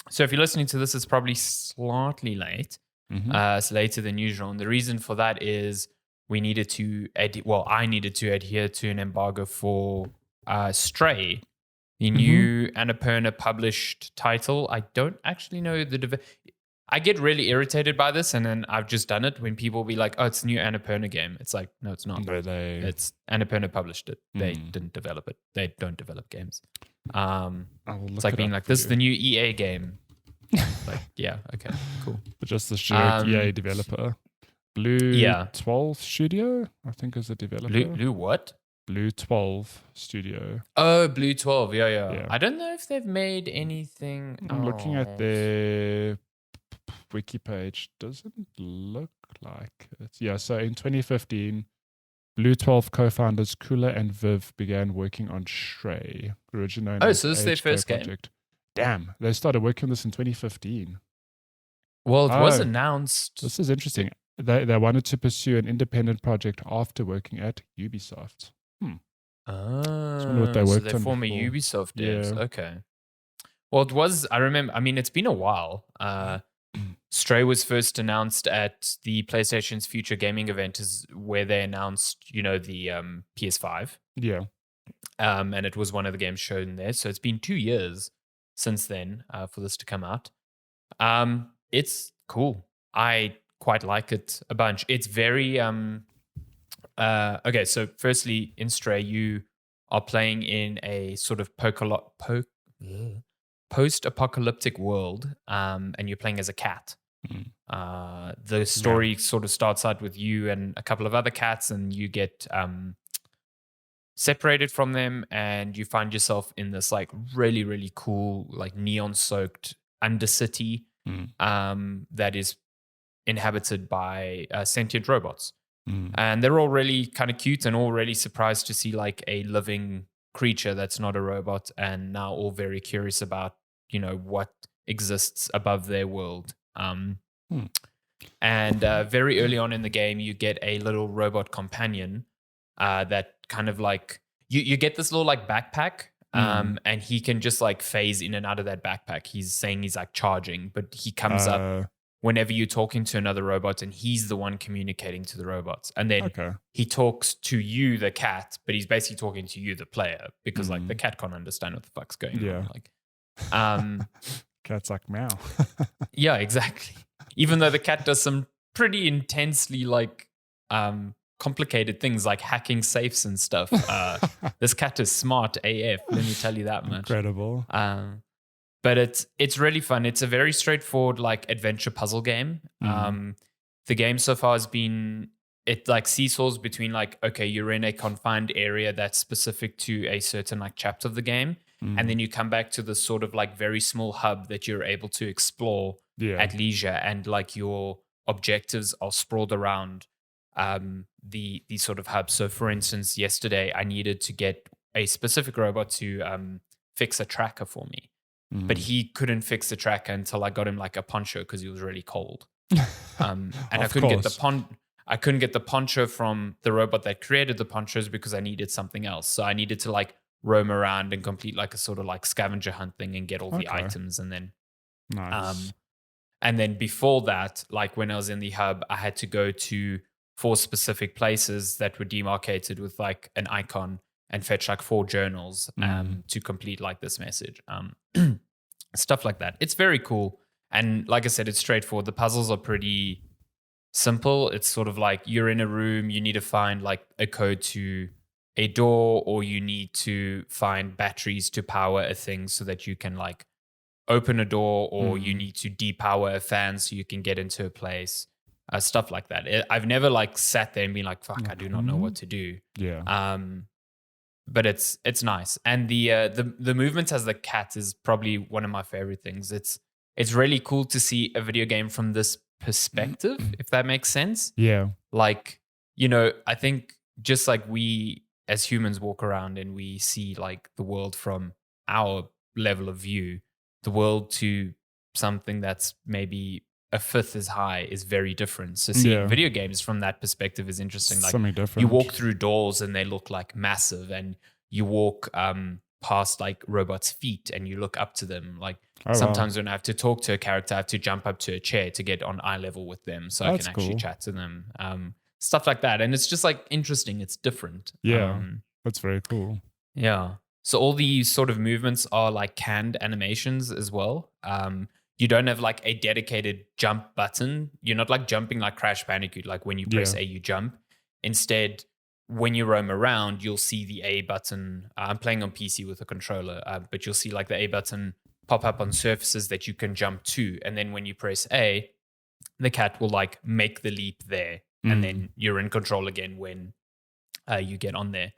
So if you're listening to this, it's probably slightly late. It's later than usual. And the reason for that is I needed to adhere to an embargo for Stray, the new Annapurna published title. I don't actually know I get really irritated by this, and then I've just done it when people be like, "Oh, it's a new Annapurna game." It's like, no, it's not. No, It's Annapurna published it. They didn't develop it. They don't develop games. It's like being like, "This is the new EA game." Like, yeah, okay, cool. But just the generic EA developer. Blue 12 Studio, I think, is the developer. Blue what? Blue 12 Studio. Oh, Blue 12. Yeah. I don't know if they've made anything. I'm looking at their wiki page. Doesn't look like it. Yeah, so in 2015, Blue 12 co-founders Kula and Viv began working on Stray, originally known as so this is their first project. Damn, they started working on this in 2015. Well, it was announced. This is interesting. They wanted to pursue an independent project after working at Ubisoft. What they worked on former before. Ubisoft devs. Yeah. Okay. Well, it was. I remember. I mean, it's been a while. Stray was first announced at the PlayStation's Future Gaming event, is where they announced, the PS5. Yeah. And it was one of the games shown there. So it's been 2 years since then for this to come out. It's cool. I quite like it a bunch. It's very okay. So firstly, in Stray, you are playing in a sort of post-apocalyptic world, and you're playing as a cat. The story sort of starts out with you and a couple of other cats, and you get separated from them, and you find yourself in this like really, really cool, like neon-soaked undercity that is inhabited by sentient robots. And they're all really kind of cute and all really surprised to see like a living creature that's not a robot, and now all very curious about, what exists above their world. And very early on in the game, you get a little robot companion that kind of like, you get this little like backpack, and he can just like phase in and out of that backpack. He's saying he's like charging, but he comes up whenever you're talking to another robot, and he's the one communicating to the robots. And then he talks to you, the cat, but he's basically talking to you, the player, because like the cat can't understand what the fuck's going on. Like, cat's like meow. Yeah, exactly. Even though the cat does some pretty intensely like complicated things like hacking safes and stuff. This cat is smart AF, let me tell you that much. Incredible. But it's really fun. It's a very straightforward like adventure puzzle game. The game so far has been, it like seesaws between like, okay, you're in a confined area that's specific to a certain like chapter of the game. And then you come back to this sort of like very small hub that you're able to explore at leisure. And like your objectives are sprawled around the sort of hub. So for instance, yesterday I needed to get a specific robot to fix a tracker for me. But he couldn't fix the tracker until I got him like a poncho because he was really cold. And I couldn't get the poncho from the robot that created the ponchos because I needed something else. So I needed to like roam around and complete like a sort of like scavenger hunt thing and get all the items. And then and then before that, like when I was in the hub, I had to go to 4 specific places that were demarcated with like an icon and fetch like 4 journals to complete like this message. Stuff like that. It's very cool. And like I said, it's straightforward. The puzzles are pretty simple. It's sort of like you're in a room, you need to find like a code to a door, or you need to find batteries to power a thing so that you can like open a door, or you need to depower a fan so you can get into a place. Stuff like that. I've never like sat there and been like, fuck, I do not know what to do. Yeah. But it's nice. And the movements as the cat is probably one of my favorite things. It's really cool to see a video game from this perspective, if that makes sense. Yeah. Like, I think just like we as humans walk around and we see like the world from our level of view, the world to something that's maybe a fifth as high is very different. So seeing video games from that perspective is interesting. Like something different. You walk through doors and they look like massive, and you walk past like robots' feet and you look up to them. Like wow. sometimes when I have to talk to a character, I have to jump up to a chair to get on eye level with them so I That's can actually cool. chat to them. Stuff like that. And it's just like interesting. It's different. Yeah, that's very cool. Yeah. So all these sort of movements are like canned animations as well. You don't have like a dedicated jump button. You're not like jumping like Crash Bandicoot, like when you press A, you jump. Instead, when you roam around, you'll see the A button. I'm playing on PC with a controller, but you'll see like the A button pop up on surfaces that you can jump to. And then when you press A, the cat will like make the leap there. And then you're in control again when you get on there.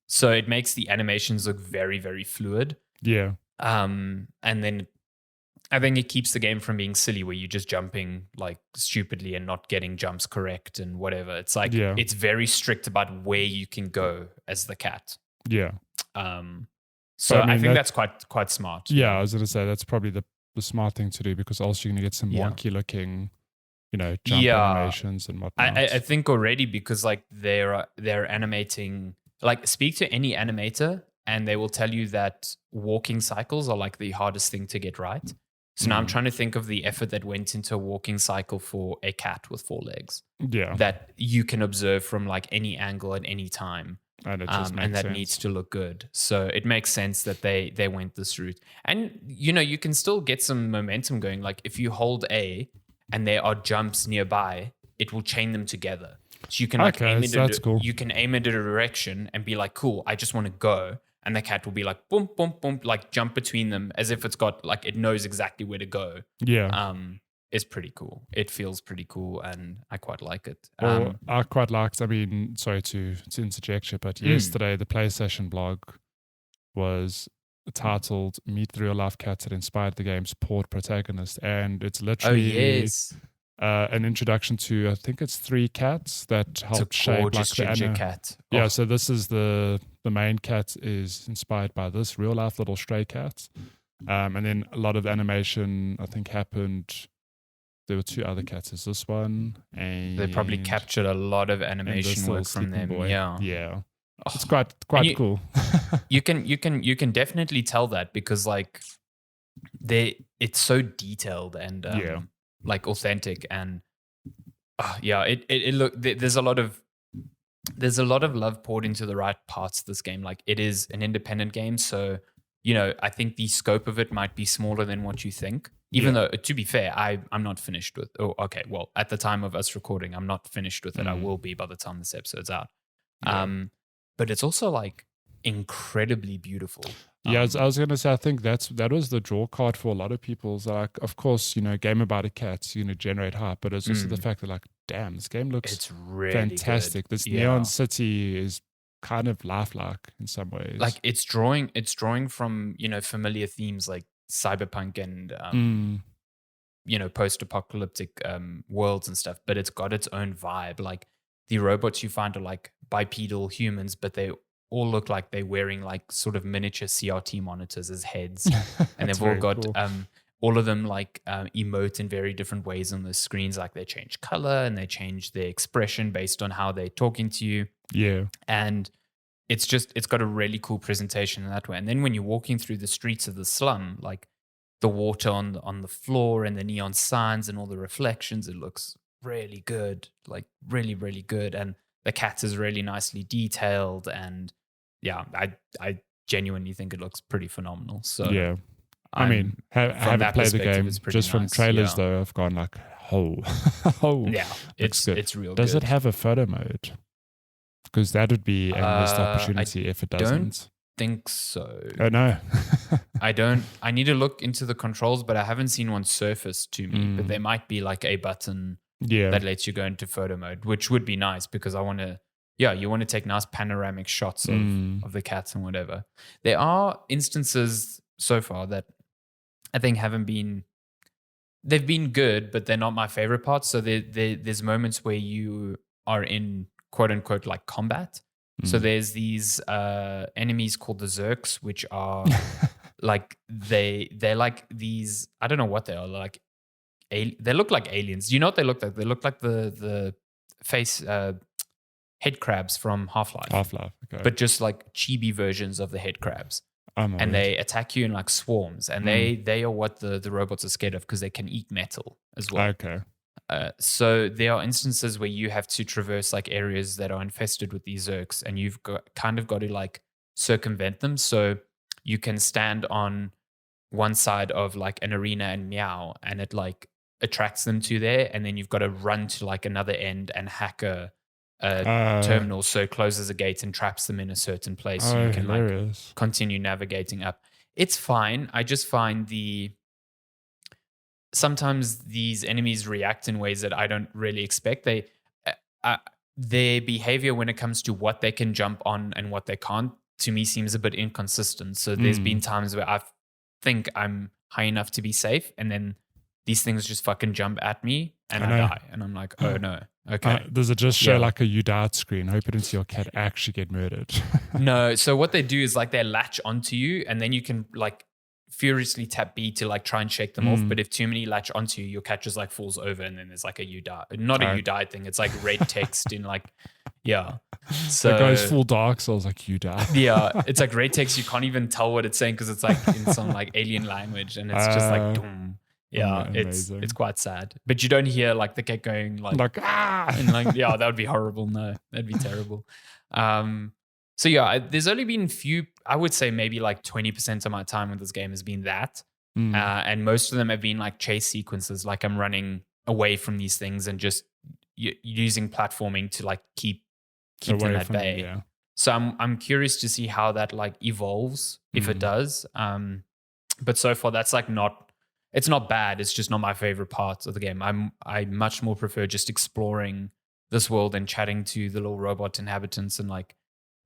So it makes the animations look very, very fluid. Yeah. And then I think it keeps the game from being silly where you're just jumping like stupidly and not getting jumps correct and whatever. It's like it's very strict about where you can go as the cat. Yeah. So I think that's quite smart. Yeah, I was going to say that's probably the smart thing to do, because also you're going to get some wonky looking, jump animations and whatnot. I think already, because like they're animating, like speak to any animator and they will tell you that walking cycles are like the hardest thing to get right. So now I'm trying to think of the effort that went into a walking cycle for a cat with 4 legs. Yeah. That you can observe from like any angle at any time. And it just makes sense. Needs to look good. So it makes sense that they went this route. And you can still get some momentum going. Like if you hold A and there are jumps nearby, it will chain them together. So you can cool. You can aim in a direction and be like, cool, I just want to go. And the cat will be like, boom, boom, boom, like jump between them as if it's got like, it knows exactly where to go. Yeah. It's pretty cool. It feels pretty cool and I quite like it. I quite liked, sorry to interject you, but yesterday the PlayStation blog was titled Meet the Real Life Cats that inspired the game's port protagonist. And it's literally an introduction to, I think it's 3 cats that helped shape like the cat. Yeah, so this is the main cat is inspired by this real life little stray cat. And then a lot of animation, I think, happened. There were 2 other cats. Is this one? And they probably captured a lot of animation work from them. Boy. Yeah. Oh, it's quite cool. you can definitely tell that, because like it's so detailed and like authentic, and it look there's a lot of love poured into the right parts of this game. Like it is an independent game, so I think the scope of it might be smaller than what you think. Even though, to be fair, I'm not finished with. Oh, okay. Well, at the time of us recording, I'm not finished with it. I will be by the time this episode's out. But it's also like incredibly beautiful. I was going to say, I think that was the draw card for a lot of people. So like, of course, game about a cat, generate hype, but it's also the fact that like, damn, this game looks really fantastic. Good. This neon city is kind of lifelike in some ways. Like it's drawing from familiar themes like cyberpunk and post-apocalyptic worlds and stuff, but it's got its own vibe. Like the robots you find are like bipedal humans, but they all look like they're wearing like sort of miniature CRT monitors as heads, and they've all got cool. All of them like emote in very different ways on the screens. Like they change color and they change their expression based on how they're talking to you. Yeah, and it's got a really cool presentation in that way. And then when you're walking through the streets of the slum, like the water on the floor and the neon signs and all the reflections, it looks really good, like really, really good. And the cat is really nicely detailed. And I genuinely think it looks pretty phenomenal. So yeah, I mean, haven't played the game just from trailers though. I've gone like, yeah, it's real. Does it have a photo mode? Because that would be a missed opportunity if it doesn't. I don't think so. Oh, no. I need to look into the controls, but I haven't seen one surface to me. But there might be like a button that lets you go into photo mode, which would be nice because I want to, you want to take nice panoramic shots of the cats and whatever. There are instances so far that I think they've been good, but they're not my favorite parts. So there's moments where you are in quote unquote like combat. So there's these enemies called the Zerks, which are like they're like these, I don't know what they are, like they look like aliens. Do you know what they look like? They look like the face head crabs from Half-Life. Okay. But just like chibi versions of the head crabs. and they attack you in like swarms, and they are what the robots are scared of because they can eat metal as well. Okay. So there are instances where you have to traverse like areas that are infested with these Zerks, and you've kind of got to like circumvent them. So you can stand on one side of like an arena and meow, and it like attracts them to there, and then you've got to run to like another end and hack a terminal, so it closes a gate and traps them in a certain place, so you can like continue navigating up. It's fine. I just find sometimes these enemies react in ways that I don't really expect. Their behavior when it comes to what they can jump on and what they can't, to me, seems a bit inconsistent. So there's been times where I think I'm high enough to be safe, and then these things just fucking jump at me and I die. And I'm like, oh no. Okay. Does it just show like a you died screen? Hope you didn't see your cat actually get murdered. No. So what they do is like they latch onto you, and then you can like furiously tap B to like try and shake them off. But if too many latch onto you, your cat just like falls over, and then there's like a you die. Not a you died thing. It's like red text in like, yeah. So it goes full Dark Souls, like you die. Yeah. It's like red text. You can't even tell what it's saying because it's like in some like alien language, and it's just like, boom. Yeah, it's quite sad. But you don't hear like the cat going like ah, and like, yeah, that would be horrible. No, that'd be terrible. So yeah, there's only been I would say maybe like 20% of my time with this game has been that. And most of them have been like chase sequences. Like I'm running away from these things and just using platforming to like keep them at bay. Yeah. So I'm curious to see how that like evolves, if it does. But so far that's like it's not bad. It's just not my favorite part of the game. I much more prefer just exploring this world and chatting to the little robot inhabitants and like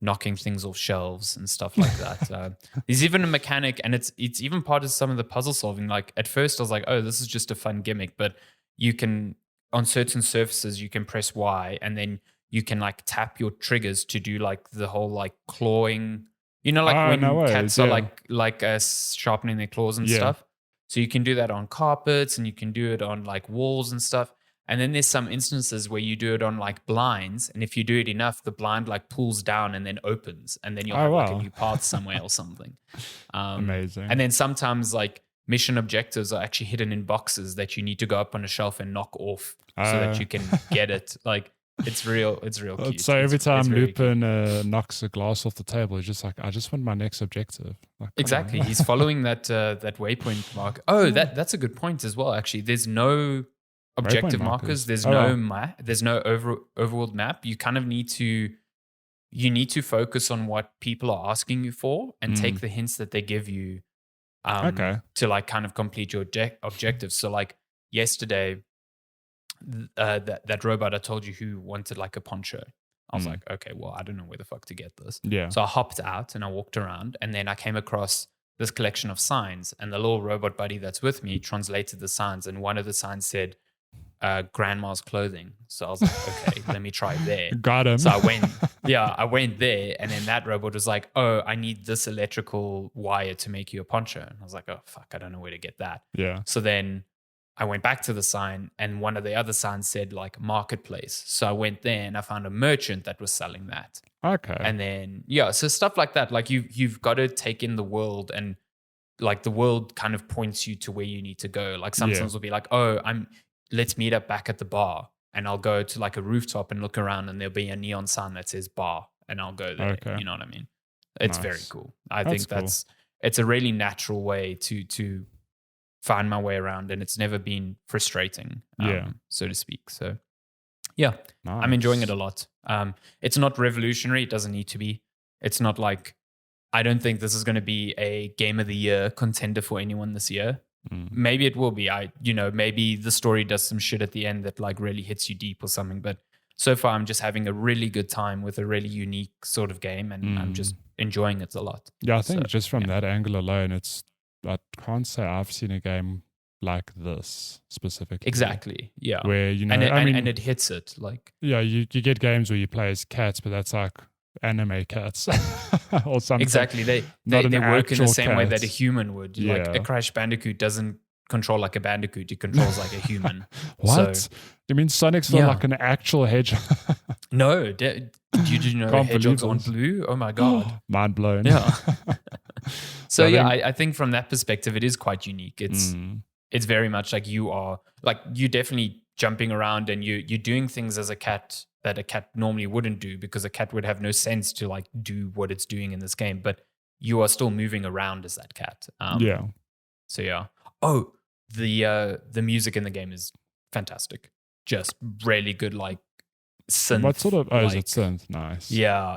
knocking things off shelves and stuff like that. There's even a mechanic, and it's even part of some of the puzzle solving. Like at first I was like, oh, this is just a fun gimmick, but you can, on certain surfaces, you can press Y, and then you can like tap your triggers to do like the whole like clawing, you know, like when cats are like sharpening their claws and stuff. So you can do that on carpets, and you can do it on like walls and stuff. And then there's some instances where you do it on like blinds. And if you do it enough, the blind like pulls down and then opens, and then you'll have like a new path somewhere or something. Amazing. And then sometimes like mission objectives are actually hidden in boxes that you need to go up on a shelf and knock off so that you can get it. Like it's real cute. So every time Lupin knocks a glass off the table, he's just like, I just want my next objective. Like, exactly. He's following that waypoint mark. Oh, that's a good point as well, actually. There's no objective markers. There's no map. There's no overworld map. You kind of need to focus on what people are asking you for and take the hints that they give you to like kind of complete your objectives. So like yesterday, that robot I told you who wanted like a poncho. I was like, okay, well, I don't know where the fuck to get this. Yeah. So I hopped out and I walked around, and then I came across this collection of signs, and the little robot buddy that's with me translated the signs, and one of the signs said grandma's clothing. So I was like, okay, let me try there. Got him. So I went there, and then that robot was like, oh, I need this electrical wire to make you a poncho. And I was like, oh fuck, I don't know where to get that. Yeah. So then I went back to the sign, and one of the other signs said like marketplace. So I went there and I found a merchant that was selling that. Okay. And then, so stuff like that. Like you've got to take in the world, and like the world kind of points you to where you need to go. Like sometimes we'll be like, oh, let's meet up back at the bar, and I'll go to like a rooftop and look around, and there'll be a neon sign that says bar, and I'll go there. Okay. You know what I mean? It's very cool. I think it's a really natural way to find my way around, and it's never been frustrating, so to speak. So yeah, nice. I'm enjoying it a lot. It's not revolutionary. It doesn't need to be. It's not like, I don't think this is going to be a game of the year contender for anyone this year. Maybe it will be. Maybe the story does some shit at the end that like really hits you deep or something. But so far, I'm just having a really good time with a really unique sort of game, and I'm just enjoying it a lot. Yeah, I think just from that angle alone, I can't say I've seen a game like this specifically. Exactly. Yeah. Where and it hits it like. Yeah, you get games where you play as cats, but that's like anime cats or something. Exactly. They work in the same way that a human would. Like a Crash Bandicoot doesn't control like a bandicoot. He controls like a human. What? So, you mean Sonic's not like an actual hedgehog? No. Did you know Can't hedgehogs believe aren't this. blue? Oh my God. Mind blown. Yeah. So I think- I think from that perspective, it is quite unique. It's very much like you're definitely jumping around and you're doing things as a cat that a cat normally wouldn't do, because a cat would have no sense to like do what it's doing in this game. But you are still moving around as that cat. Yeah. So yeah. Oh, the music in the game is fantastic. Just really good, like synth. What sort of? Oh, is like, it synth? Nice. Yeah,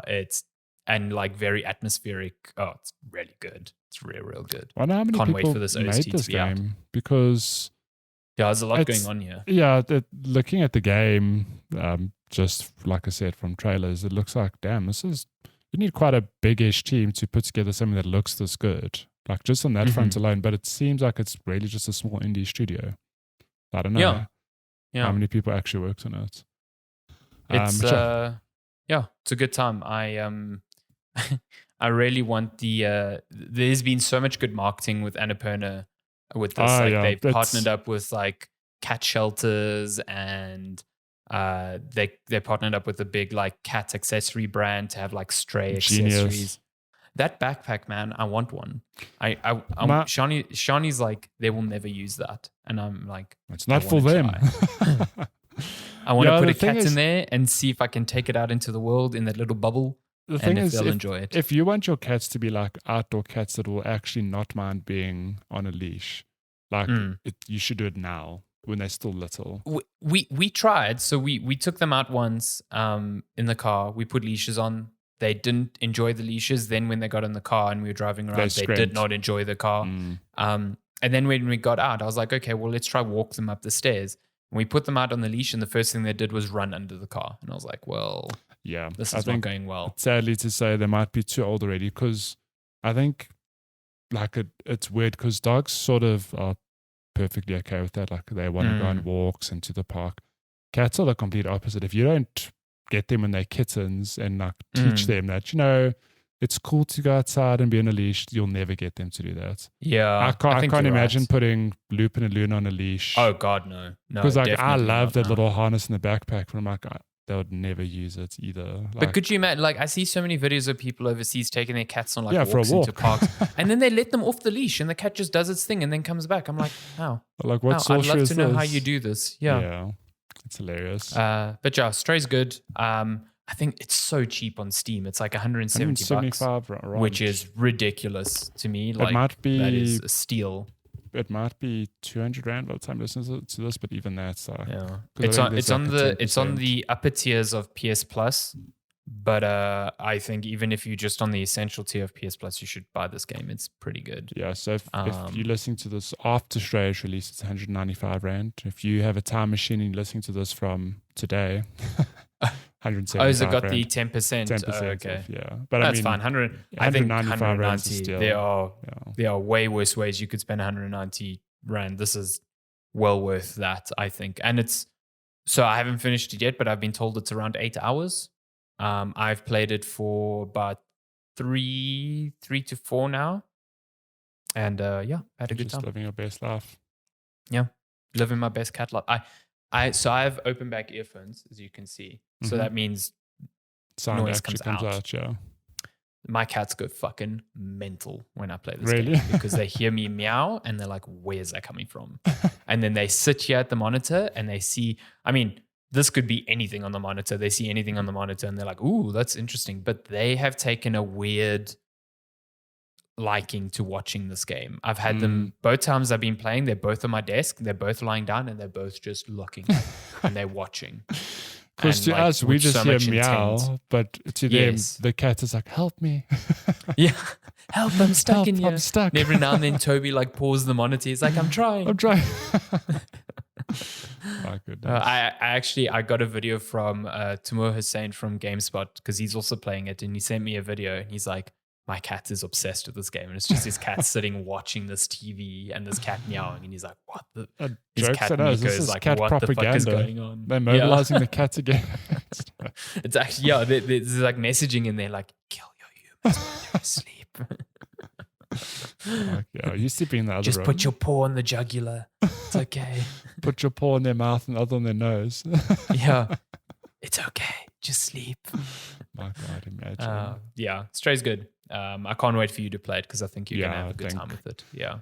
and like very atmospheric. Oh, it's really good. It's real good. I wonder how many Can't wait people for this made OST this to be out. game, because Yeah, there's a lot It's- going on here. yeah, looking at the game, just like I said from trailers, it looks like, damn, you need quite a big-ish team to put together something that looks this good. Like just on that front alone, but it seems like it's really just a small indie studio. I don't know Yeah. how many people actually works on it. It's Sure. it's a good time. I really want there's been so much good marketing with Annapurna with this. They've partnered up with like cat shelters, and they partnered up with a big like cat accessory brand to have like stray accessories. That backpack, man, I want one. Shani's like, they will never use that, and I'm like, it's not for them. I want to put a cat in there and see if I can take it out into the world in that little bubble. The thing is, they'll enjoy it. If you want your cats to be like outdoor cats that will actually not mind being on a leash, like you should do it now when they're still little. We tried. So we took them out once in the car. We put leashes on. They didn't enjoy the leashes. Then when they got in the car and we were driving around, they did not enjoy the car. And then when we got out, I was like, okay, well, let's try walk them up the stairs. And we put them out on the leash, and the first thing they did was run under the car. And I was like, well, yeah, this is not going well. Sadly to say, they might be too old already, because I think like it's weird because dogs sort of are perfectly okay with that. Like they want to go on walks and to the park. Cats are the complete opposite. If you don't get them when they're kittens and like teach them that, it's cool to go outside and be on a leash, you'll never get them to do that. Yeah. I can't imagine putting Lupin and Luna on a leash. Oh God, no. Because like I love that little harness in the backpack, but I'm like, they would never use it either. Like, but could you imagine, like I see so many videos of people overseas taking their cats on like for a walks walk. into parks, and then they let them off the leash and the cat just does its thing and then comes back. I'm like, how? Like what I'd love to know this? how you do this. Yeah. It's hilarious. But yeah, Stray's good. I think it's so cheap on Steam. It's like 170 bucks, right. which is ridiculous to me. Like, it might be, that is a steal. It might be 200 rand by the time listening to this, but even that's it's on the upper tiers of PS Plus. But I think even if you're just on the essential tier of PS Plus, you should buy this game. It's pretty good. Yeah, so if you're listening to this after Stray's release, it's 195 rand. If you have a time machine and you're listening to this from today, 175 Oh, has it got rand. the 10%? 10%. Oh, okay. Off, yeah. But that's I mean, fine. I think 195 rand is still, there are way worse ways you could spend 190 rand. This is well worth that, I think. And so I haven't finished it yet, but I've been told it's around 8 hours. I've played it for about three to 4 now. And had a good time. Just living your best life. Yeah. Living my best cat life. So I have open back earphones, as you can see. So that means sound noise comes out. Yeah. My cats go fucking mental when I play this Really? game because they hear me meow and they're like, where's that coming from? And then they sit here at the monitor and they see, this could be anything on the monitor. They see anything on the monitor and they're like, ooh, that's interesting. But they have taken a weird liking to watching this game. I've had them both times I've been playing. They're both on my desk. They're both lying down and they're both just looking and they're watching. Because to us, we just hear meow, intent. but to them, the cat is like, help me. Yeah. Help, I'm stuck in here. I'm stuck. And every now and then Toby pauses the monitor. He's like, I'm trying. My goodness. I got a video from Timur Hussain from GameSpot because he's also playing it, and he sent me a video and he's like, my cat is obsessed with this game, and it's just his cat sitting watching this TV and this cat meowing, and he's like, what the his jokes cat on us. Nico This is like, cat what propaganda. the fuck is going on? They're mobilizing the cats again. It's actually there's like messaging in there like, kill your humans while you're asleep. Like, yeah, used to be in the other Just room. put your paw on the jugular. It's okay. Put your paw in their mouth and other on their nose. Yeah. It's okay. Just sleep. My God, imagine. Yeah, Stray's good. I can't wait for you to play it because I think you're going to Yeah, have a good I time with it. Yeah.